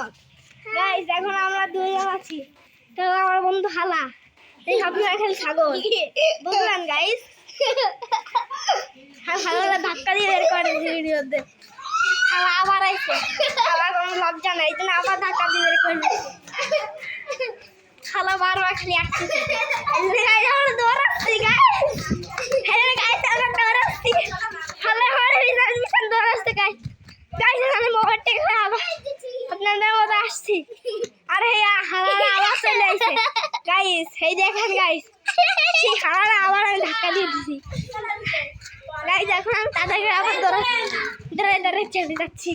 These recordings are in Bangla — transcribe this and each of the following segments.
ব্লগ। গাইস এখন আমরা দুইজন আছি, তো আমার বন্ধু হালা এই সবসময় খালি ছাগল বুঝলেন গাইস। হালা ধাক্কা দিয়ে বের করে ভিডিওতে। হালা আবার আইছে, হালা কোনো লজ্জা নাই, এই জন্য আবার ধাক্কা দিয়ে বের করে খালা বারবার খালি আসতেছে। আমরা দৌড়াচ্ছি গাইস, গাইস আমরা দৌড়াচ্ছি, হালা আমার মিশন দৌড়াচ্ছে গাইস। গাইস আমি মোবাইলটা করে আবার আপনাদের মতো আসছি। আরে হালা আবার চলে আসছে গাইস, এই দেখেন গাইস, সেই হালা আবার আমি ধাক্কা দিয়ে দিছি গাইস। এখন আমি তাদেরকে আবার দৌড়ে চলে যাচ্ছি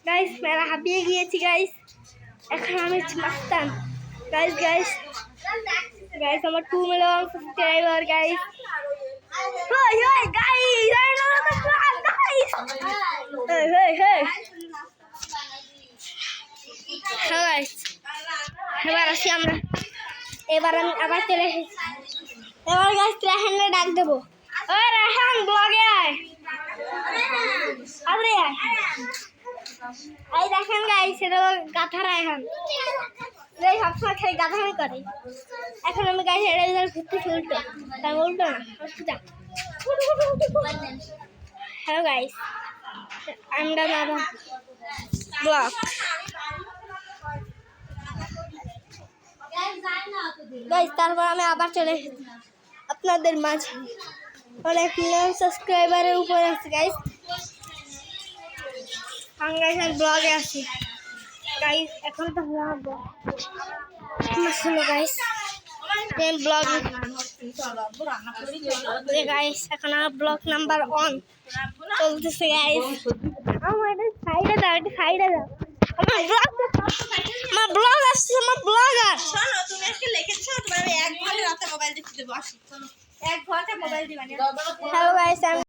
গাইস। মেলা হাঁপিয়ে গিয়েছি গাইস, এখন আমি মাস্তান গাইস। গাইস গাইস আমার 2 মিলিয়ন সাবস্ক্রাইবার গাইস। ওই ওই guys I know the plan guys. এই এই এই গাইস এবার আসি আমরা, এবার আমি আবার চলে এসেছি। এবার গাইস রাহানকে ডাক দেবো। ওই রাহান ব্লগে আয়, আরে আয়। এই দেখেন গাইস এটা গাধা রাহান, এই সবসময় খালি গাধামি করে। এখন আমি গাইস এটা ঘুরতেছি উল্টো, তা উল্টো না সোজা। হ্যালো গাইস আমরা দাদা ব্লগ গাইস। তারপর আমি আবার চলে এসেছি আপনাদের মাঝে, অনেক মিলিয়ন সাবস্ক্রাইবারের উপরে আছে গাইস। আমি গাইস ব্লগে আছি গাইস, এখন তো হলো গাইস ব্লগ গাইস। এখন আমার ব্লগ নাম্বার 1 চলতেছে গাইস। আমার সাইডে দাও, একটু সাইডে দাও, আমার ব্লগ আসছে, আমার ব্লগার। শোনো তুমি আজকে লিখেছো তোমার 1 ঘন্টা রাতে মোবাইল দেখতে দেবো, আসি 1 ঘন্টা মোবাইল দিবানি। Hello guys.